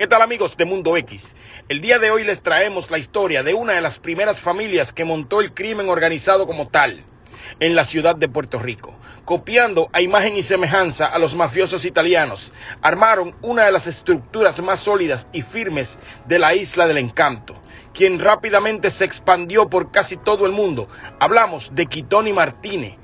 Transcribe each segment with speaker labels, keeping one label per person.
Speaker 1: ¿Qué tal amigos de Mundo X? El día de hoy les traemos la historia de una de las primeras familias que montó el crimen organizado como tal en la ciudad de Puerto Rico. Copiando a imagen y semejanza a los mafiosos italianos, armaron una de las estructuras más sólidas y firmes de la Isla del Encanto, quien rápidamente se expandió por casi todo el mundo. Hablamos de Kitoni Martínez,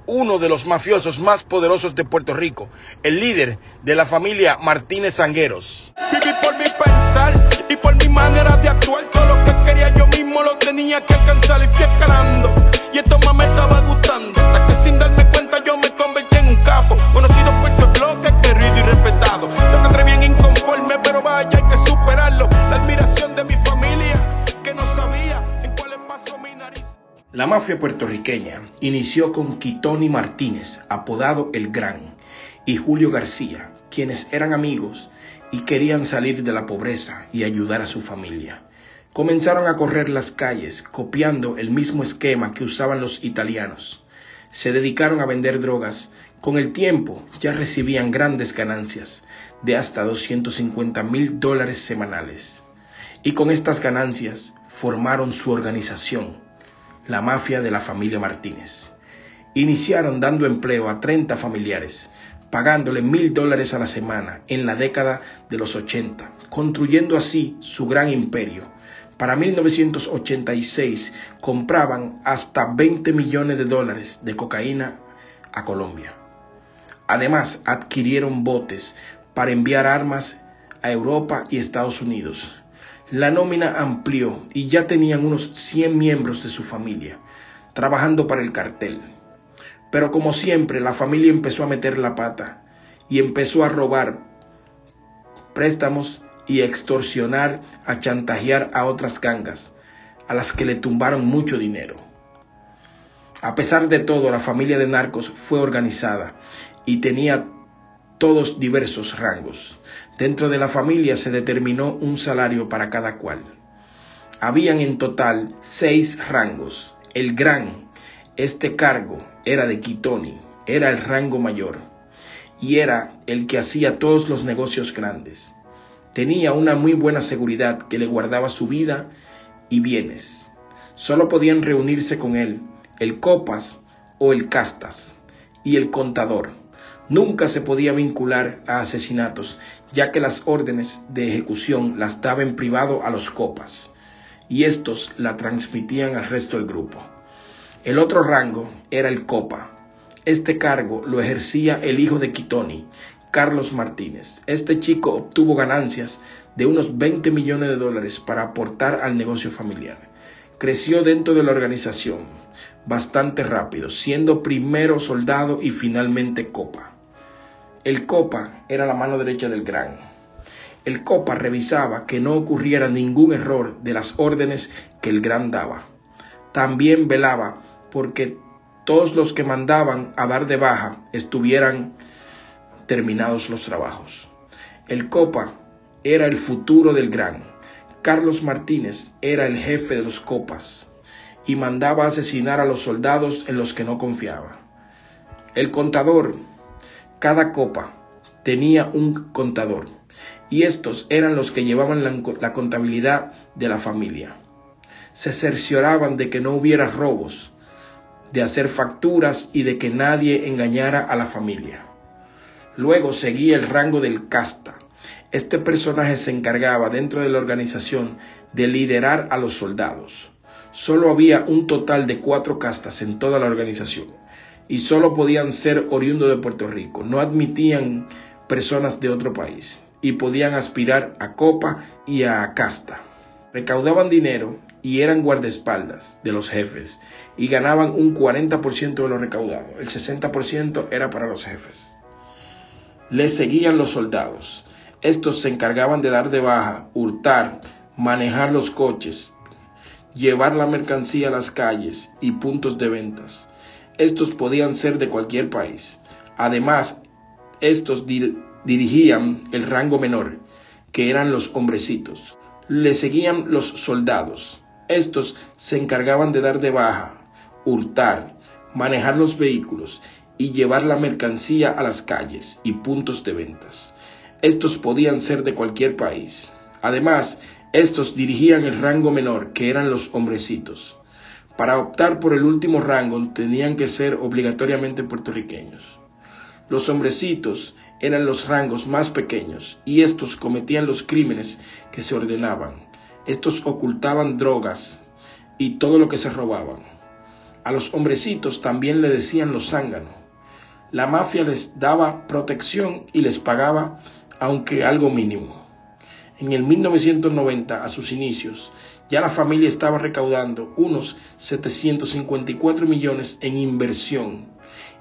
Speaker 1: uno de los mafiosos más poderosos de Puerto Rico, el líder de la familia Martínez Angueros.
Speaker 2: Viví por mi pensar y por mi manera de actuar. Todo lo que quería yo mismo lo tenía que alcanzar y fui escalando. Y esto más me estaba gustando, hasta que sin darme cuenta yo me convertí en un capo. Conocido por todo el bloque, querido y respetado. Yo que entré bien inconforme, pero vaya, hay que superarlo. La admiración de mi familia, que no sabía en cuáles pasó mi nariz.
Speaker 1: La mafia puertorriqueña inició con Kitoni Martínez, apodado El Gran, y Julio García, quienes eran amigos y querían salir de la pobreza y ayudar a su familia. Comenzaron a correr las calles, copiando el mismo esquema que usaban los italianos. Se dedicaron a vender drogas. Con el tiempo ya recibían grandes ganancias, de hasta $250,000 semanales. Y con estas ganancias formaron su organización, la mafia de la familia Martínez. Iniciaron dando empleo a 30 familiares, pagándole $1,000 a la semana en la década de los 80, construyendo así su gran imperio. Para 1986 compraban hasta $20 millones de cocaína a Colombia. Además, adquirieron botes para enviar armas a Europa y Estados Unidos. La nómina amplió y ya tenían unos 100 miembros de su familia trabajando para el cartel. Pero como siempre, la familia empezó a meter la pata y empezó a robar préstamos y a extorsionar, a chantajear a otras gangas, a las que le tumbaron mucho dinero. A pesar de todo, la familia de narcos fue organizada y tenía todos diversos rangos. Dentro de la familia se determinó un salario para cada cual. Habían en total 6 rangos. El Gran, este cargo era de Kitoni, era el rango mayor y era el que hacía todos los negocios grandes. Tenía una muy buena seguridad que le guardaba su vida y bienes. Solo podían reunirse con él el Copas o el Castas y el Contador. Nunca se podía vincular a asesinatos, ya que las órdenes de ejecución las daba en privado a los Copas, y estos la transmitían al resto del grupo. El otro rango era el Copa. Este cargo lo ejercía el hijo de Kitoni, Carlos Martínez. Este chico obtuvo ganancias de unos $20 millones para aportar al negocio familiar. Creció dentro de la organización bastante rápido, siendo primero soldado y finalmente Copa. El Copa era la mano derecha del Gran. El Copa revisaba que no ocurriera ningún error de las órdenes que el Gran daba. También velaba porque todos los que mandaban a dar de baja estuvieran terminados los trabajos. El Copa era el futuro del Gran. Carlos Martínez era el jefe de los Copas y mandaba asesinar a los soldados en los que no confiaba. El Contador, cada Copa tenía un contador y estos eran los que llevaban la contabilidad de la familia. Se cercioraban de que no hubiera robos, de hacer facturas y de que nadie engañara a la familia. Luego seguía el rango del Casta. Este personaje se encargaba dentro de la organización de liderar a los soldados. Solo había un total de 4 castas en toda la organización y solo podían ser oriundos de Puerto Rico. No admitían personas de otro país y podían aspirar a Copa y a Casta. Recaudaban dinero y eran guardaespaldas de los jefes y ganaban un 40% de lo recaudado. El 60% era para los jefes. Les seguían los soldados. Estos se encargaban de dar de baja, hurtar, manejar los coches, llevar la mercancía a las calles y puntos de ventas. Estos podían ser de cualquier país. Además, estos dirigían el rango menor, que eran los hombrecitos. Le seguían los soldados. Estos se encargaban de dar de baja, hurtar, manejar los vehículos y llevar la mercancía a las calles y puntos de ventas. Estos podían ser de cualquier país. Además, estos dirigían el rango menor, que eran los hombrecitos. Para optar por el último rango tenían que ser obligatoriamente puertorriqueños. Los hombrecitos eran los rangos más pequeños y estos cometían los crímenes que se ordenaban. Estos ocultaban drogas y todo lo que se robaban. A los hombrecitos también le decían los zánganos. La mafia les daba protección y les pagaba, aunque algo mínimo. En el 1990, a sus inicios, ya la familia estaba recaudando unos 754 millones en inversión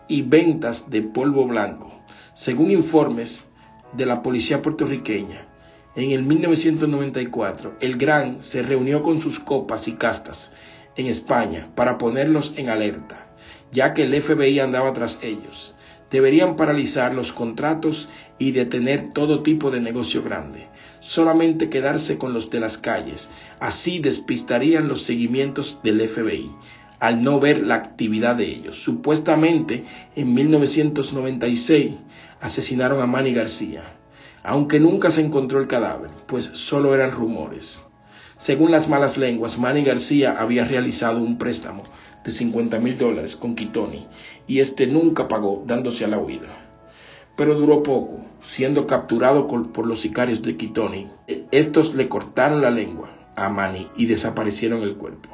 Speaker 1: y ventas de polvo blanco, según informes de la policía puertorriqueña. En el 1994, el Gran se reunió con sus copas y castas en España para ponerlos en alerta, ya que el FBI andaba tras ellos. Deberían paralizar los contratos y detener todo tipo de negocio grande, solamente quedarse con los de las calles. Así despistarían los seguimientos del FBI, al no ver la actividad de ellos. Supuestamente, en 1996, asesinaron a Manny García, aunque nunca se encontró el cadáver, pues solo eran rumores. Según las malas lenguas, Manny García había realizado un préstamo de $50,000 con Quitoni, y este nunca pagó, dándose a la huida. Pero duró poco, siendo capturado por los sicarios de Quitoni. Estos le cortaron la lengua a Manny y desaparecieron el cuerpo.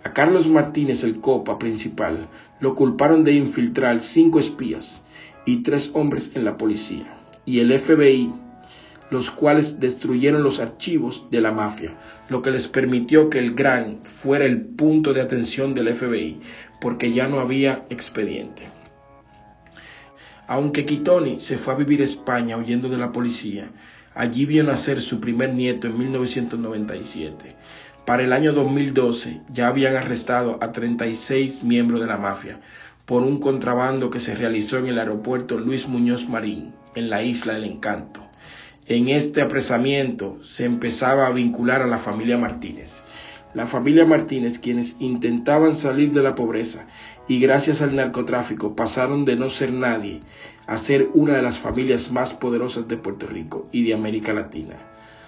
Speaker 1: A Carlos Martínez, el copa principal, lo culparon de infiltrar 5 espías y 3 hombres en la policía y el FBI, los cuales destruyeron los archivos de la mafia, lo que les permitió que el Gran fuera el punto de atención del FBI, porque ya no había expediente. Aunque Quitoni se fue a vivir a España huyendo de la policía, allí vio nacer su primer nieto en 1997. Para el año 2012 ya habían arrestado a 36 miembros de la mafia por un contrabando que se realizó en el aeropuerto Luis Muñoz Marín, en la Isla del Encanto. En este apresamiento se empezaba a vincular a la familia Martínez. La familia Martínez, quienes intentaban salir de la pobreza y gracias al narcotráfico pasaron de no ser nadie a ser una de las familias más poderosas de Puerto Rico y de América Latina.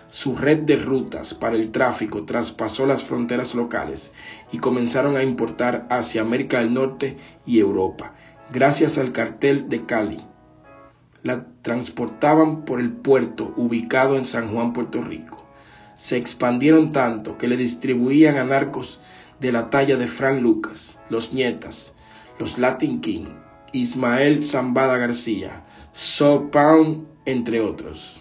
Speaker 1: Su red de rutas para el tráfico traspasó las fronteras locales y comenzaron a importar hacia América del Norte y Europa, gracias al cartel de Cali. La transportaban por el puerto ubicado en San Juan, Puerto Rico. Se expandieron tanto que le distribuían a narcos de la talla de Frank Lucas, los Nietas, los Latin King, Ismael Zambada García, So Pound, entre otros.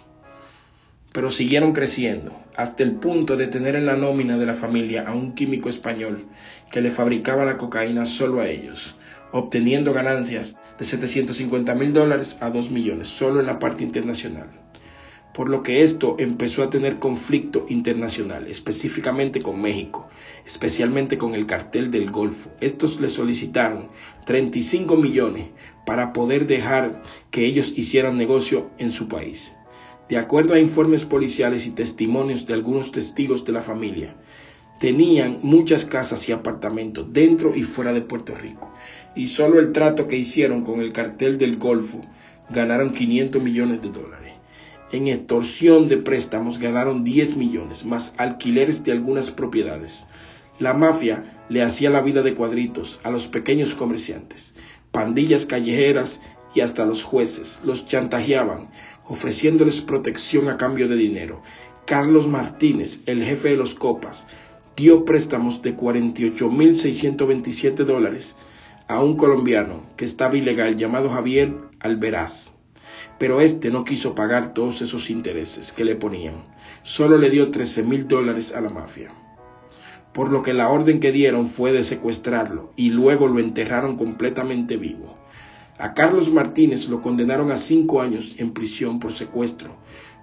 Speaker 1: Pero siguieron creciendo, hasta el punto de tener en la nómina de la familia a un químico español que le fabricaba la cocaína solo a ellos, obteniendo ganancias de $750,000 a $2 millones, solo en la parte internacional. Por lo que esto empezó a tener conflicto internacional, específicamente con México, especialmente con el cartel del Golfo. Estos le solicitaron 35 millones para poder dejar que ellos hicieran negocio en su país. De acuerdo a informes policiales y testimonios de algunos testigos de la familia, tenían muchas casas y apartamentos dentro y fuera de Puerto Rico, y solo el trato que hicieron con el cartel del Golfo ganaron $500 millones. En extorsión de préstamos ganaron 10 millones, más alquileres de algunas propiedades. La mafia le hacía la vida de cuadritos a los pequeños comerciantes, pandillas callejeras y hasta los jueces. Los chantajeaban, ofreciéndoles protección a cambio de dinero. Carlos Martínez, el jefe de los copas, dio préstamos de $48,627 a un colombiano que estaba ilegal llamado Javier Alveraz. Pero este no quiso pagar todos esos intereses que le ponían. Solo le dio $13,000 a la mafia. Por lo que la orden que dieron fue de secuestrarlo y luego lo enterraron completamente vivo. A Carlos Martínez lo condenaron a 5 años en prisión por secuestro,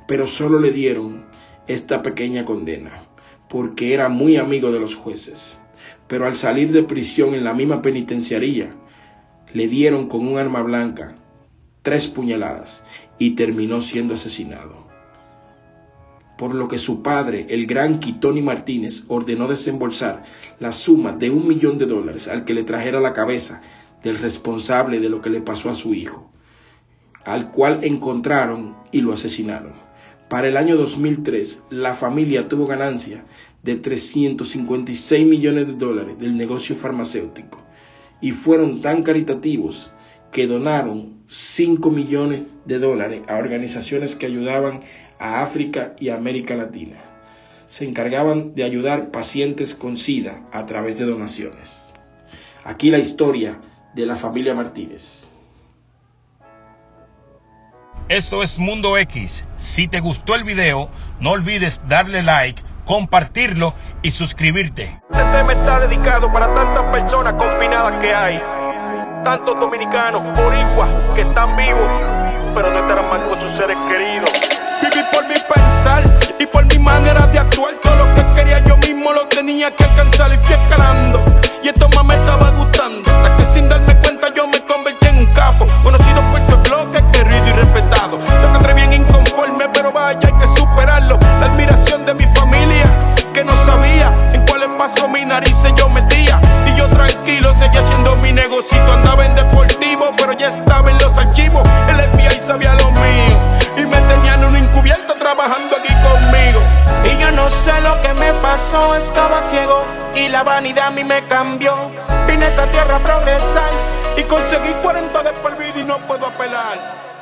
Speaker 1: pero solo le dieron esta pequeña condena, porque era muy amigo de los jueces. Pero al salir de prisión en la misma penitenciaría, le dieron con un arma blanca 3 puñaladas y terminó siendo asesinado. Por lo que su padre, el gran Quitoni Martínez, ordenó desembolsar la suma de $1 millón al que le trajera la cabeza del responsable de lo que le pasó a su hijo. al cual encontraron y lo asesinaron. Para el año 2003, la familia tuvo ganancia de 356 millones de dólares del negocio farmacéutico y fueron tan caritativos que donaron 5 millones de dólares a organizaciones que ayudaban a África y América Latina. Se encargaban de ayudar pacientes con SIDA a través de donaciones. Aquí la historia de la familia Martínez.
Speaker 3: Esto es Mundo X. Si te gustó el video, no olvides darle like, compartirlo y suscribirte.
Speaker 2: Este tema está dedicado para tantas personas confinadas que hay. Tantos dominicanos, boricuas, que están vivos, pero no estarán mal con sus seres queridos. Viví por mi pensar y por mi manera de actuar. Todo lo que quería yo mismo lo tenía que alcanzar y fui escalando. Y esto más me estaba gustando, hasta que sin darme cuenta yo me convertí en un capo. Conocido por tu bloque, querido y respetado. Yo encontré bien inconforme, pero vaya, hay que superarlo. La admiración de mi familia, que no sabía en cuáles pasos mi narices yo metía. Y yo tranquilo seguía haciendo mi negocito. Andaba en deportivo, pero ya estaba en los archivos. El FBI sabía lo mío y me tenían un encubierto trabajando aquí conmigo. Y yo no sé lo que me pasó, estaba ciego y la vanidad a mí me cambió. Vine a esta tierra a progresar y conseguí 40 de por vida y no puedo apelar.